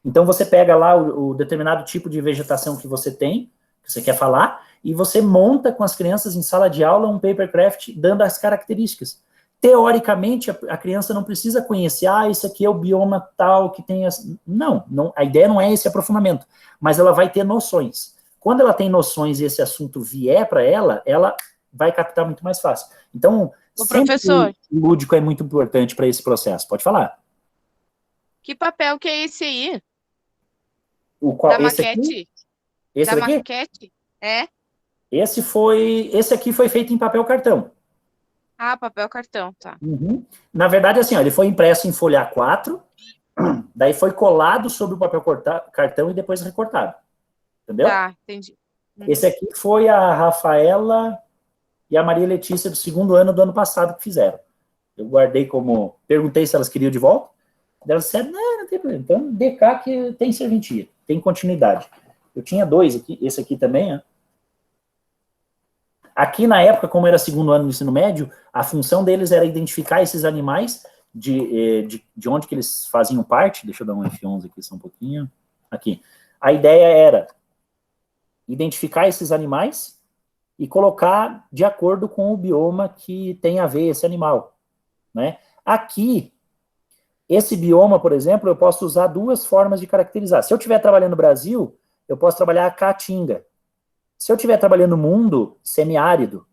Então, você pega lá o determinado tipo de vegetação que você tem, que você quer falar, e você monta com as crianças em sala de aula um papercraft dando as características. Teoricamente, a criança não precisa conhecer, esse aqui é o bioma tal, que tem... Não, a ideia não é esse aprofundamento, mas ela vai ter noções. Quando ela tem noções e esse assunto vier para ela vai captar muito mais fácil. Então, Ô, professor, o lúdico é muito importante para esse processo. Pode falar. que papel que é esse aí? O qual? Da Esse aqui? maquete? Esse Da daqui? maquete? É? Esse aqui foi feito em papel cartão. Ah, papel cartão, tá. Uhum. Na verdade, assim, ó, ele foi impresso em folha A4, daí foi colado sobre o papel cartão e depois recortado. Entendeu? Tá, entendi. Esse aqui foi a Rafaela e a Maria Letícia do 2º ano do ano passado que fizeram. Eu guardei como... Perguntei se elas queriam de volta. Elas disseram, não tem problema. Então, DK que tem serventia, tem continuidade. Eu tinha 2 aqui, esse aqui também, ó. Aqui, na época, como era 2º ano do ensino médio, a função deles era identificar esses animais de onde que eles faziam parte. Deixa eu dar um F11 aqui só um pouquinho. Aqui. A ideia era identificar esses animais e colocar de acordo com o bioma que tem a ver esse animal, né? Aqui, esse bioma, por exemplo, eu posso usar 2 formas de caracterizar. Se eu estiver trabalhando no Brasil, eu posso trabalhar a caatinga. Se eu estiver trabalhando no mundo semiárido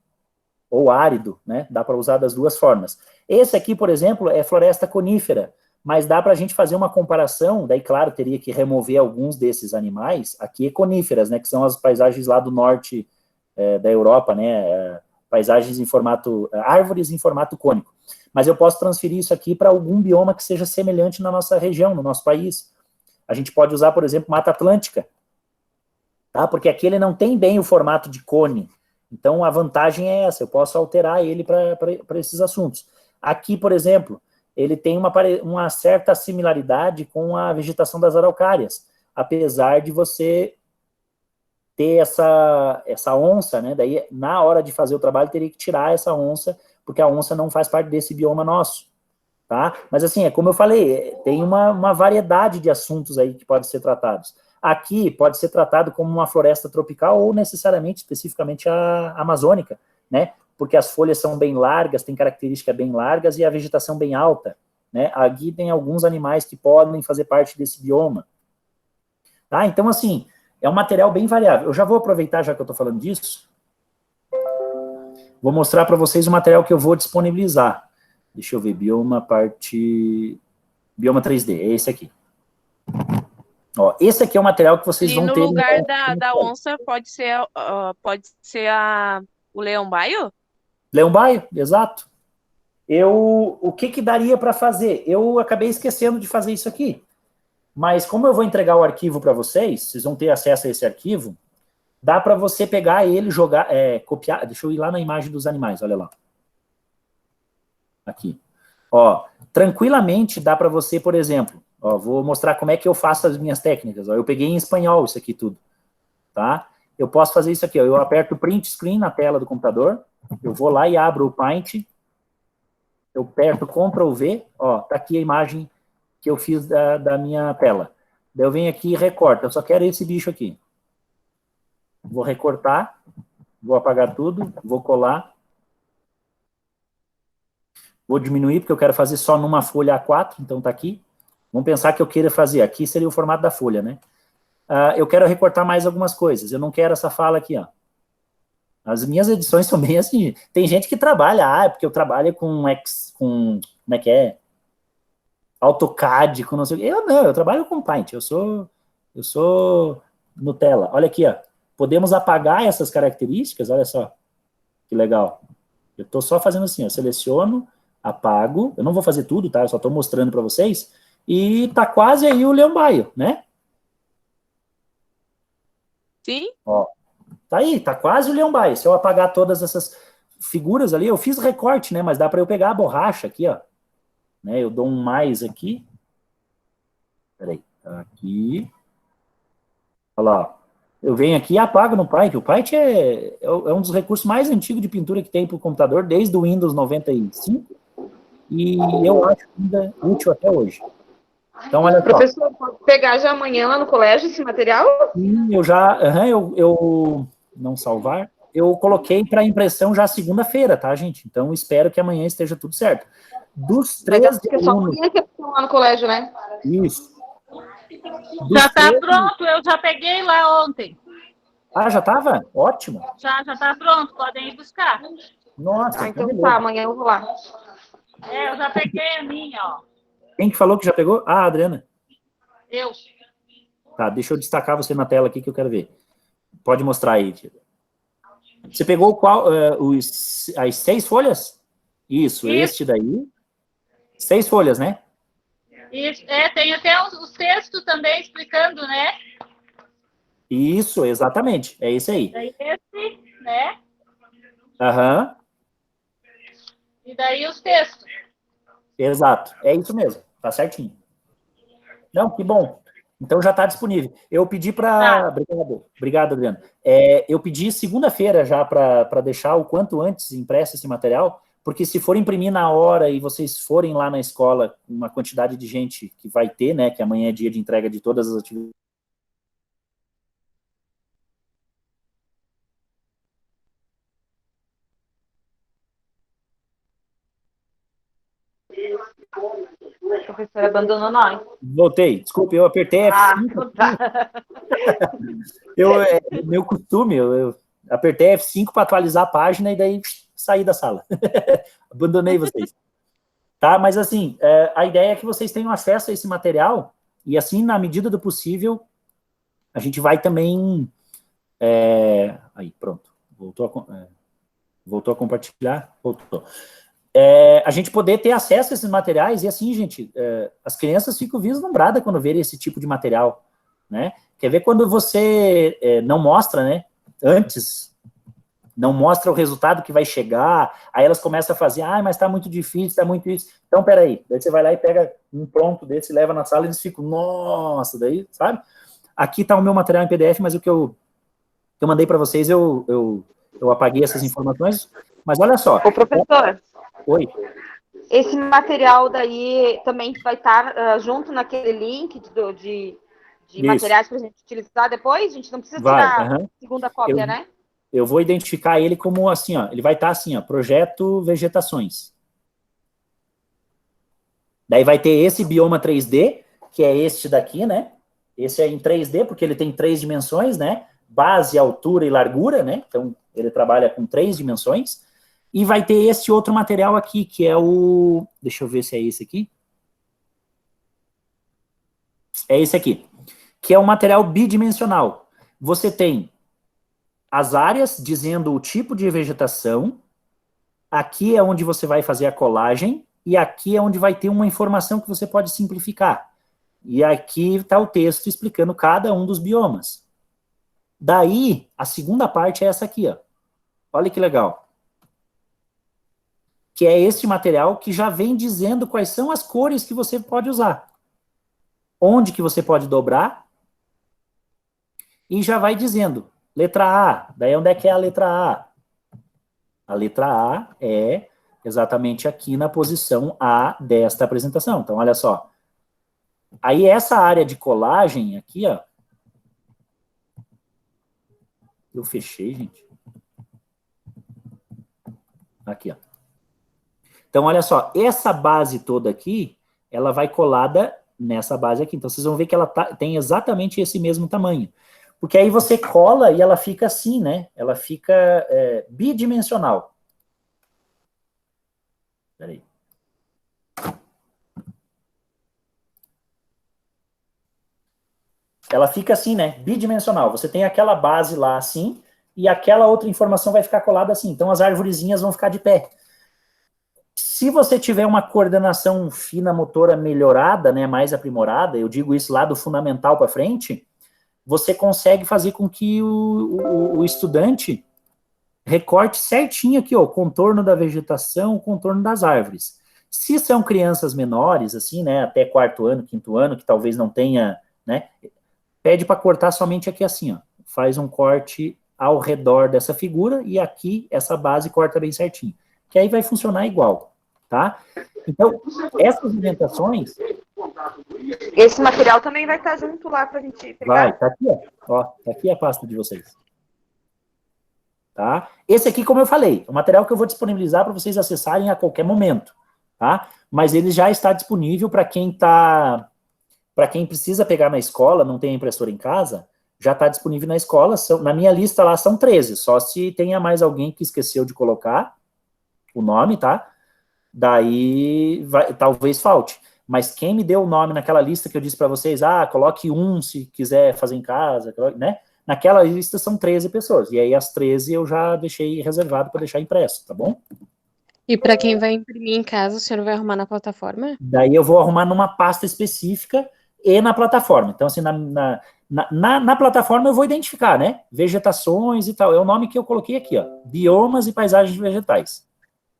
ou árido, né, dá para usar das 2 formas. Esse aqui, por exemplo, é floresta conífera, mas dá para a gente fazer uma comparação, daí, claro, teria que remover alguns desses animais, aqui é coníferas, né, que são as paisagens lá do norte da Europa, né, paisagens em formato, árvores em formato cônico. Mas eu posso transferir isso aqui para algum bioma que seja semelhante na nossa região, no nosso país. A gente pode usar, por exemplo, Mata Atlântica, tá? Porque aqui ele não tem bem o formato de cone. Então, a vantagem é essa, eu posso alterar ele para esses assuntos. Aqui, por exemplo, ele tem uma certa similaridade com a vegetação das araucárias, apesar de você ter essa onça, né? Daí, na hora de fazer o trabalho, teria que tirar essa onça, porque a onça não faz parte desse bioma nosso, tá? Mas, assim, é como eu falei, tem uma variedade de assuntos aí que podem ser tratados. Aqui pode ser tratado como uma floresta tropical ou necessariamente, especificamente, a amazônica, né? Porque as folhas são bem largas, tem características bem largas e a vegetação bem alta, né? Aqui tem alguns animais que podem fazer parte desse bioma, tá? Então, assim, é um material bem variável. Eu já vou aproveitar, já que eu estou falando disso, vou mostrar para vocês o material que eu vou disponibilizar. Deixa eu ver, bioma 3D, é esse aqui. Ó, esse aqui é o material que vocês vão ter... E no lugar da onça pode ser o leão-baio? Leão-baio, exato. O que daria para fazer? Eu acabei esquecendo de fazer isso aqui. Mas como eu vou entregar o arquivo para vocês vão ter acesso a esse arquivo, dá para você pegar ele, jogar, copiar... Deixa eu ir lá na imagem dos animais, olha lá. Aqui. Ó, tranquilamente dá para você, por exemplo... Ó, vou mostrar como é que eu faço as minhas técnicas. Ó, eu peguei em espanhol isso aqui tudo, tá? Eu posso fazer isso aqui, ó, eu aperto print screen na tela do computador, eu vou lá e abro o Paint, eu aperto Ctrl V, ó, tá aqui a imagem que eu fiz da minha tela. Daí eu venho aqui e recorto, eu só quero esse bicho aqui. Vou recortar, vou apagar tudo, vou colar, vou diminuir, porque eu quero fazer só numa folha A4, então tá aqui. Vamos pensar que eu queira fazer, aqui seria o formato da folha, né? Eu quero recortar mais algumas coisas, eu não quero essa fala aqui, ó. As minhas edições são bem assim, tem gente que trabalha, é porque eu trabalho com, como é que é? AutoCAD, com não sei o quê. Eu não, eu trabalho com Paint, eu sou Nutella. Olha aqui, ó, podemos apagar essas características, olha só, que legal. Eu estou só fazendo assim, eu seleciono, apago, eu não vou fazer tudo, tá? Eu só estou mostrando para vocês. E tá quase aí o leão-baio, né? Sim. Ó, tá aí, tá quase o leão-baio. Se eu apagar todas essas figuras ali, eu fiz recorte, né? Mas dá para eu pegar a borracha aqui, ó. Né? Eu dou um mais aqui. Peraí, aqui. Olha lá, ó. Eu venho aqui e apago no Paint. O Paint é um dos recursos mais antigos de pintura que tem para o computador, desde o Windows 95. E eu acho ainda útil até hoje. Então, olha só. Professor, pode pegar já amanhã lá no colégio esse material? Sim, eu não salvar, eu coloquei para impressão já segunda-feira, tá, gente? Então, espero que amanhã esteja tudo certo. Dos 13 Mas só amanhã que estão lá no colégio, né? Isso. Já está pronto, eu já peguei lá ontem. Ah, já estava? Ótimo. Já tá pronto, podem ir buscar. Nossa, Então beleza. tá, amanhã eu vou lá. Eu já peguei a minha, ó. Quem que falou que já pegou? Ah, a Adriana. Eu. Tá, deixa eu destacar você na tela aqui que eu quero ver. Pode mostrar aí, tia. Você pegou qual? As 6 folhas? Isso, este daí. 6 folhas, né? Isso, tem até os textos também explicando, né? Isso, exatamente. É isso aí. Daí esse, né? Aham, E daí os textos. exato. É isso mesmo. Tá certinho. Não, que bom. Então já está disponível. Eu pedi para... Tá. Obrigado, Adriano. Eu pedi segunda-feira já para deixar o quanto antes impresso esse material, porque se for imprimir na hora e vocês forem lá na escola, uma quantidade de gente que vai ter, né, que amanhã é dia de entrega de todas as atividades, O professor abandonou nós. voltei. Desculpe, eu apertei F5. Tá. Meu costume, eu apertei F5 para atualizar a página e daí saí da sala. Abandonei vocês. Tá, mas assim, a ideia é que vocês tenham acesso a esse material e assim, na medida do possível, a gente vai também... aí, pronto. Voltou a compartilhar? Voltou. A gente poder ter acesso a esses materiais e assim, gente, as crianças ficam vislumbradas quando verem esse tipo de material, né? Quer ver quando você não mostra, né? Antes, não mostra o resultado que vai chegar, aí elas começam a fazer, mas tá muito difícil, tá muito isso. Então, peraí, daí você vai lá e pega um pronto desse, leva na sala e eles ficam, nossa, daí, sabe? Aqui tá o meu material em PDF, mas o que eu mandei para vocês, eu apaguei essas informações, mas olha só. Ô, professor, Oi. esse material daí também vai estar junto naquele link de materiais para a gente utilizar depois? A gente não precisa tirar a segunda cópia, né? Eu vou identificar ele como assim, ó. Ele vai estar assim, ó, projeto vegetações. Daí vai ter esse bioma 3D, que é este daqui, né? Esse é em 3D, porque ele tem 3 dimensões, né? Base, altura e largura, né? Então, ele trabalha com 3 dimensões. E vai ter esse outro material aqui, que é o... Deixa eu ver se é esse aqui. É esse aqui, que é um material bidimensional. Você tem as áreas dizendo o tipo de vegetação, aqui é onde você vai fazer a colagem, e aqui é onde vai ter uma informação que você pode simplificar. E aqui está o texto explicando cada um dos biomas. Daí, a segunda parte é essa aqui, ó. Olha que legal. Que é este material que já vem dizendo quais são as cores que você pode usar. Onde que você pode dobrar. E já vai dizendo, letra A. Daí onde é que é a letra A? A letra A é exatamente aqui na posição A desta apresentação. Então, olha só. Aí, essa área de colagem aqui, ó. Eu fechei, gente. Aqui, ó. Então, olha só. Essa base toda aqui, ela vai colada nessa base aqui. Então, vocês vão ver que ela tem exatamente esse mesmo tamanho. Porque aí você cola e ela fica assim, né? Ela fica bidimensional. Peraí. Ela fica assim, né? Bidimensional. Você tem aquela base lá assim, e aquela outra informação vai ficar colada assim. Então, as arvorezinhas vão ficar de pé. Se você tiver uma coordenação fina motora melhorada, né, mais aprimorada, eu digo isso lá do fundamental para frente, você consegue fazer com que o estudante recorte certinho aqui, ó, o contorno da vegetação, o contorno das árvores. Se são crianças menores, assim, né, até 4º ano, 5º ano, que talvez não tenha, né, pede para cortar somente aqui assim, ó. Faz um corte ao redor dessa figura e aqui essa base corta bem certinho. Que aí vai funcionar igual, tá? Então, essas orientações... Esse material também vai estar junto lá para a gente pegar. Vai, tá aqui, ó. Tá aqui a pasta de vocês. Tá? Esse aqui, como eu falei, é um material que eu vou disponibilizar para vocês acessarem a qualquer momento, tá? Mas ele já está disponível para quem precisa pegar na escola, não tem impressora em casa, já está disponível na escola. Na minha lista lá são 13, só se tenha mais alguém que esqueceu de colocar o nome, tá? Daí talvez falte. Mas quem me deu o nome naquela lista que eu disse para vocês, coloque um se quiser fazer em casa, né? Naquela lista são 13 pessoas. E aí as 13 eu já deixei reservado para deixar impresso, tá bom? E para quem vai imprimir em casa, o senhor vai arrumar na plataforma? Daí eu vou arrumar numa pasta específica e na plataforma. Então, assim, na plataforma eu vou identificar, né? Vegetações e tal. É o nome que eu coloquei aqui, ó. Biomas e paisagens vegetais.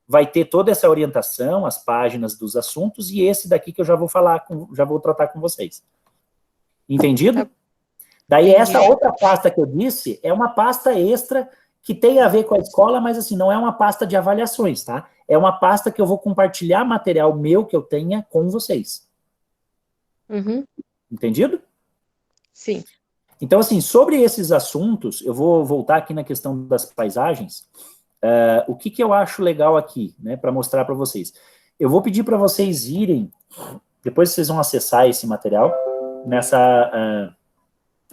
Vai ter toda essa orientação, as páginas dos assuntos, e esse daqui que eu já vou já vou tratar com vocês. Entendido? Daí essa outra pasta que eu disse é uma pasta extra que tem a ver com a escola, mas assim, não é uma pasta de avaliações, tá? É uma pasta que eu vou compartilhar material meu que eu tenha com vocês. Uhum. Entendido? Sim. Então, assim, sobre esses assuntos, eu vou voltar aqui na questão das paisagens. O que eu acho legal aqui, né, para mostrar para vocês. Eu vou pedir para vocês irem, depois vocês vão acessar esse material,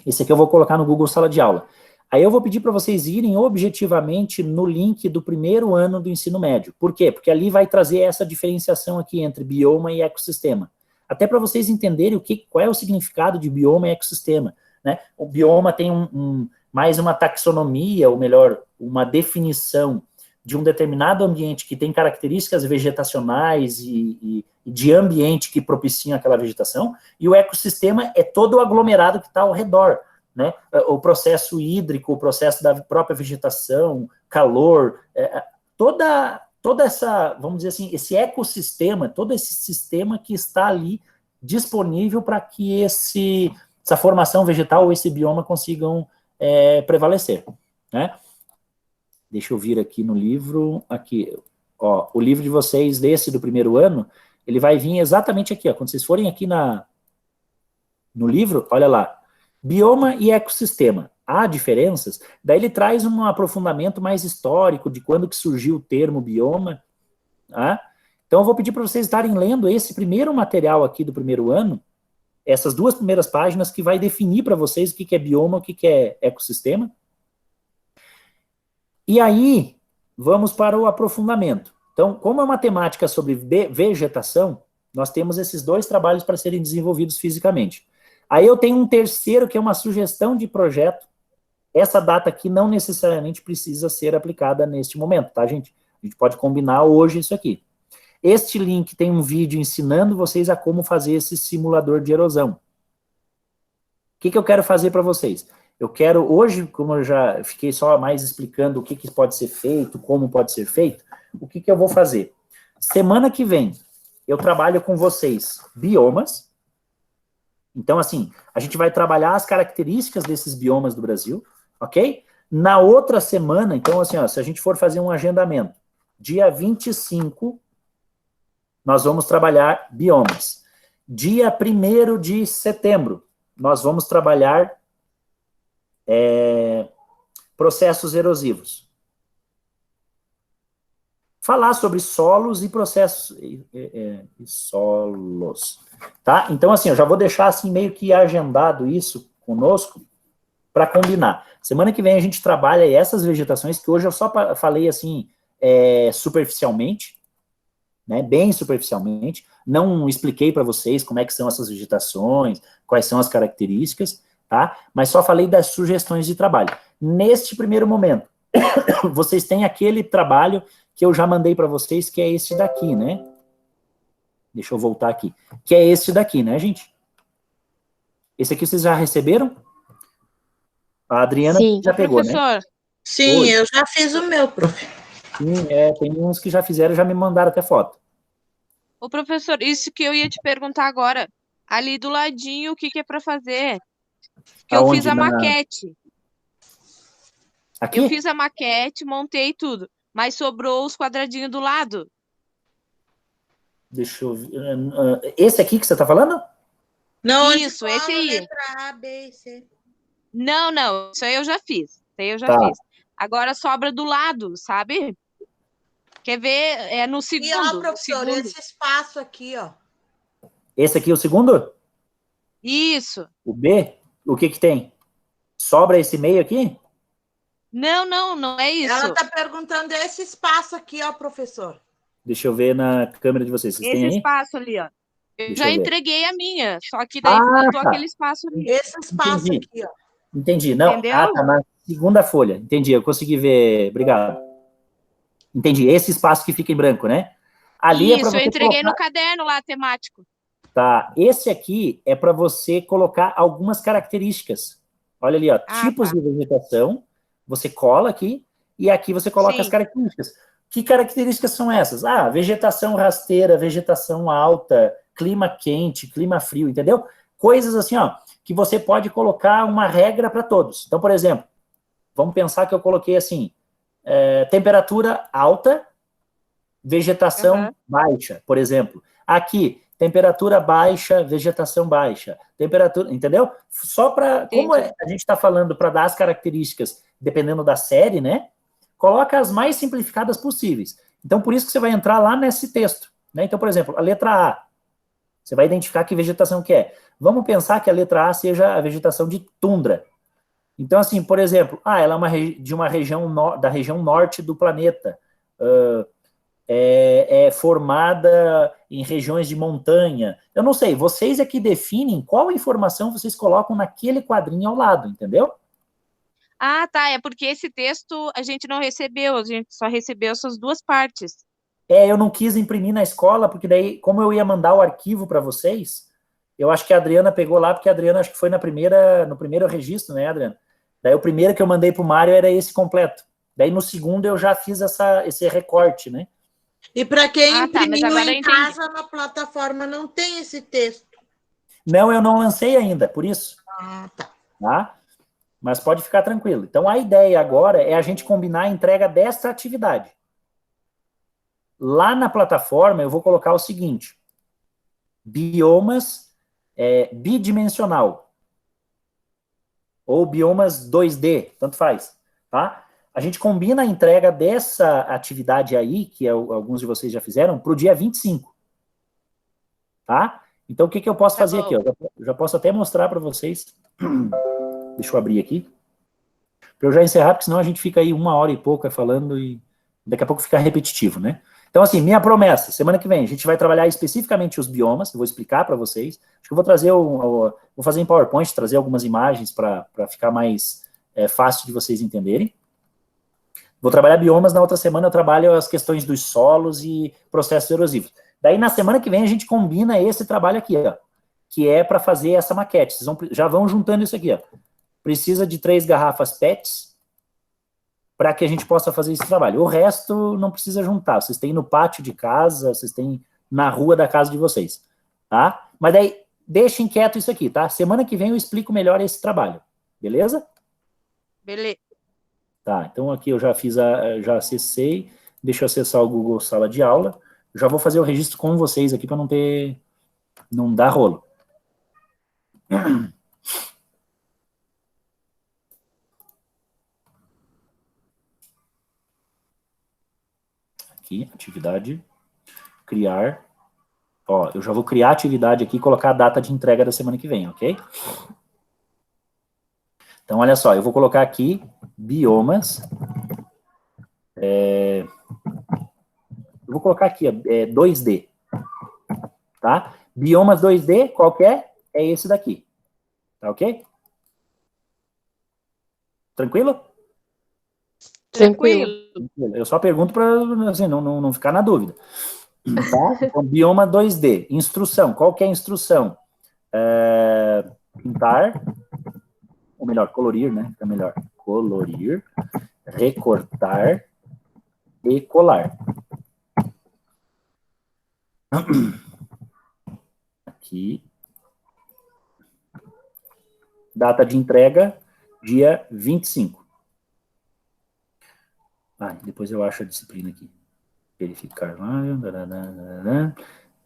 esse aqui eu vou colocar no Google Sala de Aula. Aí eu vou pedir para vocês irem objetivamente no link do primeiro ano do ensino médio. Por quê? Porque ali vai trazer essa diferenciação aqui entre bioma e ecossistema. Até para vocês entenderem qual é o significado de bioma e ecossistema, né? O bioma tem mais uma taxonomia, ou melhor, uma definição de um determinado ambiente que tem características vegetacionais e de ambiente que propiciam aquela vegetação, e o ecossistema é todo o aglomerado que está ao redor, né? O processo hídrico, o processo da própria vegetação, calor, toda essa, vamos dizer assim, esse ecossistema, todo esse sistema que está ali disponível para que essa formação vegetal ou esse bioma consigam prevalecer, né? Deixa eu vir aqui no livro, aqui, ó, o livro de vocês, desse do primeiro ano, ele vai vir exatamente aqui, ó, quando vocês forem aqui no livro, olha lá, bioma e ecossistema, há diferenças? Daí ele traz um aprofundamento mais histórico de quando que surgiu o termo bioma, tá? Então eu vou pedir para vocês estarem lendo esse primeiro material aqui do primeiro ano, essas duas primeiras páginas que vai definir para vocês o que é bioma, o que é ecossistema. E aí, vamos para o aprofundamento. Então, como é uma temática sobre vegetação, nós temos esses dois trabalhos para serem desenvolvidos fisicamente. Aí eu tenho um terceiro, que é uma sugestão de projeto. Essa data aqui não necessariamente precisa ser aplicada neste momento, tá, gente? A gente pode combinar hoje isso aqui. Este link tem um vídeo ensinando vocês a como fazer esse simulador de erosão. O que eu quero fazer para vocês? Eu quero, hoje, como eu já fiquei só mais explicando o que pode ser feito, como pode ser feito, o que eu vou fazer? Semana que vem, eu trabalho com vocês biomas. Então, assim, a gente vai trabalhar as características desses biomas do Brasil, ok? Na outra semana, então, assim, ó, se a gente for fazer um agendamento, dia 25, nós vamos trabalhar biomas. Dia 1º de setembro, nós vamos trabalhar processos erosivos. Falar sobre solos e processos solos, tá? Então, assim, eu já vou deixar assim meio que agendado isso conosco para combinar. Semana que vem a gente trabalha essas vegetações que hoje eu só falei assim superficialmente, né? Bem superficialmente. Não expliquei para vocês como é que são essas vegetações, quais são as características, tá? Mas só falei das sugestões de trabalho. Neste primeiro momento, vocês têm aquele trabalho que eu já mandei para vocês, que é esse daqui, né? Deixa eu voltar aqui. Que é esse daqui, né, gente? Esse aqui vocês já receberam? A Adriana já pegou, professor. Né? Sim, Oi. Eu já fiz o meu, prof. Sim, tem uns que já fizeram, já me mandaram até foto. Ô, professor, isso que eu ia te perguntar agora. Ali do ladinho, o que é para fazer? Que eu fiz a maquete. Aqui? Eu fiz a maquete, montei tudo, mas sobrou os quadradinhos do lado. Deixa eu ver. Esse aqui que você está falando? Não, isso, esse aí. Letra A, B e C. Não, isso aí eu já fiz. Isso aí eu já Tá. fiz. Agora sobra do lado, sabe? Quer ver? É no segundo. E ó, professor, segundo. esse espaço aqui, ó. Esse aqui é o segundo? Isso. O B? O que tem? Sobra esse meio aqui? Não é isso. Ela está perguntando esse espaço aqui, ó, professor. Deixa eu ver na câmera de vocês. Vocês têm aí? Esse espaço ali, ó. Eu Deixa já eu ver. entreguei a minha, só que daí faltou aquele espaço ali. Esse espaço Entendi. aqui, ó. Entendi. Não, Entendeu? tá na segunda folha. Entendi, eu consegui ver. Obrigado. Entendi. Esse espaço que fica em branco, né? Ali é para Isso, eu você entreguei colocar... no caderno lá, temático. Tá, esse aqui é para você colocar algumas características. Olha ali, ó, tipos tá. de vegetação, você cola aqui, e aqui você coloca as características. Que características são essas? Ah, vegetação rasteira, vegetação alta, clima quente, clima frio, entendeu? Coisas assim, ó, que você pode colocar uma regra para todos. Então, por exemplo, vamos pensar que eu coloquei assim, temperatura alta, vegetação baixa, por exemplo. Aqui, temperatura baixa, vegetação baixa. Temperatura, entendeu? Só para, como a gente está falando para dar as características, dependendo da série, né? Coloca as mais simplificadas possíveis. Então, por isso que você vai entrar lá nesse texto, né? Então, por exemplo, a letra A, você vai identificar que vegetação que é. Vamos pensar que a letra A seja a vegetação de tundra. Então, assim, por exemplo, ela é de uma região da região norte do planeta. É formada em regiões de montanha. Eu não sei, vocês é que definem qual informação vocês colocam naquele quadrinho ao lado, entendeu? Ah, tá, é porque esse texto a gente não recebeu, a gente só recebeu essas duas partes. Eu não quis imprimir na escola, porque daí, como eu ia mandar o arquivo para vocês, eu acho que a Adriana pegou lá, porque a Adriana acho que foi no primeiro registro, né, Adriana? Daí o primeiro que eu mandei para o Mário era esse completo. Daí no segundo eu já fiz esse recorte, né? E para quem imprimiu em casa, na plataforma não tem esse texto. Não, eu não lancei ainda, por isso. Tá? Mas pode ficar tranquilo. Então, a ideia agora é a gente combinar a entrega desta atividade. Lá na plataforma, eu vou colocar o seguinte. Biomas bidimensional. Ou biomas 2D, tanto faz. Tá? A gente combina a entrega dessa atividade aí, que alguns de vocês já fizeram, para o dia 25. Tá? Então, o que eu posso fazer aqui? Eu já posso até mostrar para vocês. Deixa eu abrir aqui. Para eu já encerrar, porque senão a gente fica aí 1 hora e pouco falando e daqui a pouco fica repetitivo, né? Então, assim, minha promessa, semana que vem, a gente vai trabalhar especificamente os biomas, eu vou explicar para vocês. Acho que eu vou trazer, vou fazer em PowerPoint, trazer algumas imagens para ficar mais fácil de vocês entenderem. Vou trabalhar biomas, na outra semana eu trabalho as questões dos solos e processos erosivos. Daí, na semana que vem, a gente combina esse trabalho aqui, ó, que é para fazer essa maquete. Vocês já vão juntando isso aqui, ó. Precisa de 3 garrafas PETs para que a gente possa fazer esse trabalho. O resto não precisa juntar. Vocês têm no pátio de casa, vocês têm na rua da casa de vocês, tá? Mas daí, deixem quieto isso aqui, tá? Semana que vem eu explico melhor esse trabalho, beleza? Beleza. Tá, então aqui eu já já acessei. Deixa eu acessar o Google Sala de Aula. Já vou fazer o registro com vocês aqui para não dar rolo. Aqui, atividade, criar. Ó, eu já vou criar a atividade aqui e colocar a data de entrega da semana que vem, ok? Então, olha só, eu vou colocar aqui biomas. Eu vou colocar aqui 2D. Tá? Biomas 2D, qual que é? É esse daqui. Tá ok? Tranquilo? Tranquilo. Eu só pergunto para assim, não ficar na dúvida. Tá? Então, bioma 2D. Instrução. Qual que é a instrução? Pintar, ou melhor, colorir, né? Fica melhor. Colorir, recortar e colar. Aqui. Data de entrega, dia 25. Depois eu acho a disciplina aqui. Verificar.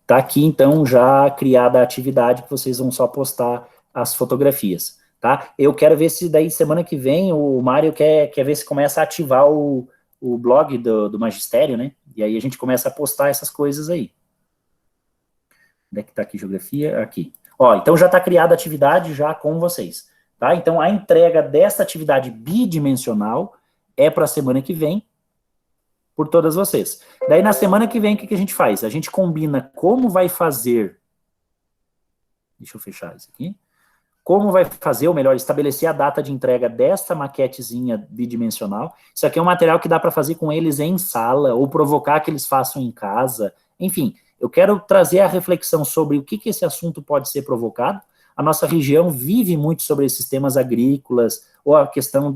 Tá aqui, então, já criada a atividade que vocês vão só postar as fotografias, tá? Eu quero ver se daí, semana que vem, o Mário quer ver se começa a ativar o blog do magistério, né? E aí a gente começa a postar essas coisas aí. Onde é que tá aqui, geografia? Aqui. Ó, então já tá criada a atividade já com vocês. tá? Então, a entrega dessa atividade bidimensional é para a semana que vem, por todas vocês. Daí, na semana que vem, o que a gente faz? A gente combina como vai fazer... Deixa eu fechar isso aqui. Como vai fazer, ou melhor, estabelecer a data de entrega dessa maquetezinha bidimensional. Isso aqui é um material que dá para fazer com eles em sala, ou provocar que eles façam em casa. Enfim, eu quero trazer a reflexão sobre o que esse assunto pode ser provocado. A nossa região vive muito sobre esses temas agrícolas, ou a questão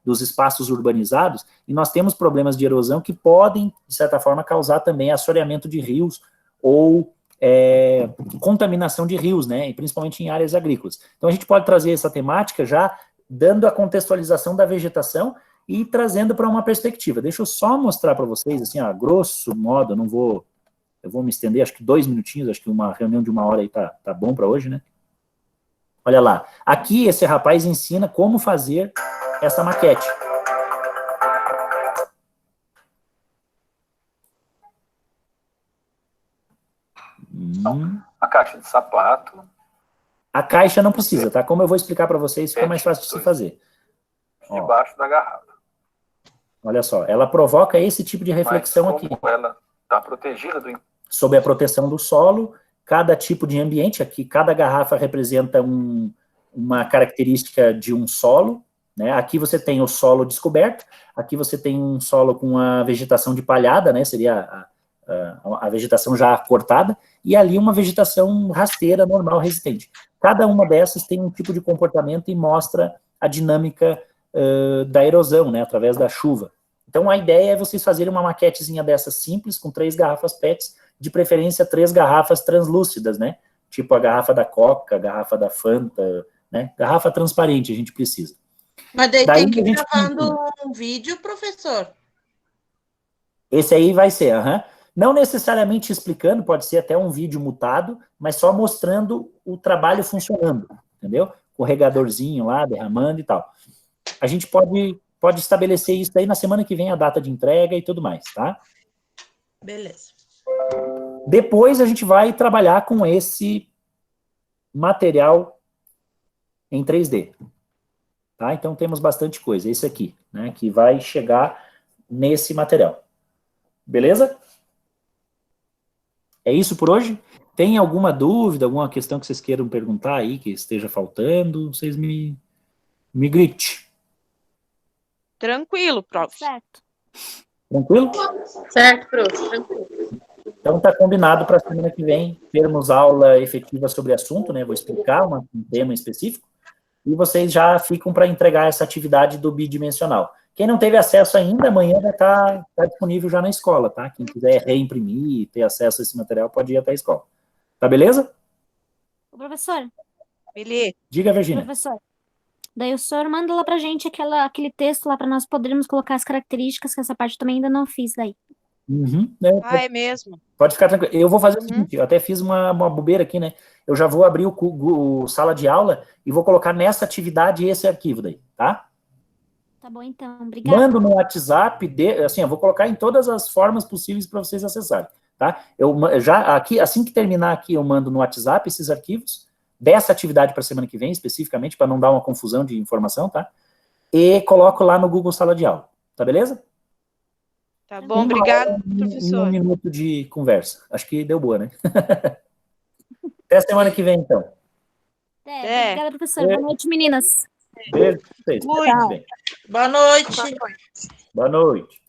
dos espaços urbanizados, e nós temos problemas de erosão que podem, de certa forma, causar também assoreamento de rios, ou contaminação de rios, né, e principalmente em áreas agrícolas. Então a gente pode trazer essa temática já dando a contextualização da vegetação e trazendo para uma perspectiva. Deixa eu só mostrar para vocês, assim, a grosso modo, eu vou me estender, acho que 2 minutinhos, acho que uma reunião de 1 hora aí tá bom para hoje, né? Olha lá, aqui esse rapaz ensina como fazer essa maquete. A caixa de sapato. A caixa não precisa, tá? Como eu vou explicar para vocês, fica mais fácil de se fazer. Debaixo da garrafa. Olha só, ela provoca esse tipo de reflexão aqui. Ela está protegida do... Sob a proteção do solo, cada tipo de ambiente, aqui cada garrafa representa uma característica de um solo, né? Aqui você tem o solo descoberto, aqui você tem um solo com a vegetação de palhada, né? Seria a vegetação já cortada, e ali uma vegetação rasteira, normal, resistente. Cada uma dessas tem um tipo de comportamento e mostra a dinâmica da erosão, né, através da chuva. Então, a ideia é vocês fazerem uma maquetezinha dessas simples, com 3 garrafas PETs, de preferência 3 garrafas translúcidas, né, tipo a garrafa da Coca, a garrafa da Fanta, né, garrafa transparente a gente precisa. Mas daí tem que ir gravando um vídeo, professor? Esse aí vai ser, Não necessariamente explicando, pode ser até um vídeo mutado, mas só mostrando o trabalho funcionando, entendeu? O regadorzinho lá, derramando e tal. A gente pode estabelecer isso aí na semana que vem, a data de entrega e tudo mais, tá? Beleza. Depois a gente vai trabalhar com esse material em 3D. Tá? Então temos bastante coisa. Esse aqui, né, que vai chegar nesse material. Beleza? É isso por hoje? Tem alguma dúvida, alguma questão que vocês queiram perguntar aí, que esteja faltando? Vocês me grite. Tranquilo, prof. Certo. Tranquilo? Certo, prof. Tranquilo. Então tá combinado para a semana que vem termos aula efetiva sobre o assunto, né? Vou explicar um tema específico, e vocês já ficam para entregar essa atividade do bidimensional. Quem não teve acesso ainda, amanhã vai estar disponível já na escola, tá? Quem quiser reimprimir, ter acesso a esse material, pode ir até a escola. Tá beleza? Ô, professor. Beleza. Diga, Virgínia. Professor. Daí o senhor manda lá pra gente aquele texto lá para nós podermos colocar as características, que essa parte eu também ainda não fiz daí. É mesmo? Pode ficar tranquilo. Eu vou fazer o seguinte, eu até fiz uma bobeira aqui, né? Eu já vou abrir o sala de aula e vou colocar nessa atividade esse arquivo daí, tá? Tá bom, então. Obrigada. Mando no WhatsApp, assim, eu vou colocar em todas as formas possíveis para vocês acessarem, tá? Eu já, aqui, assim que terminar aqui, eu mando no WhatsApp esses arquivos, dessa atividade para a semana que vem, especificamente, para não dar uma confusão de informação, tá? E coloco lá no Google Sala de Aula, tá beleza? Tá bom, obrigado, professor. 1 minuto de conversa. Acho que deu boa, né? Até a semana que vem, então. Obrigada, professor. Boa noite, meninas. Beijo pra vocês. Boa noite. Boa noite.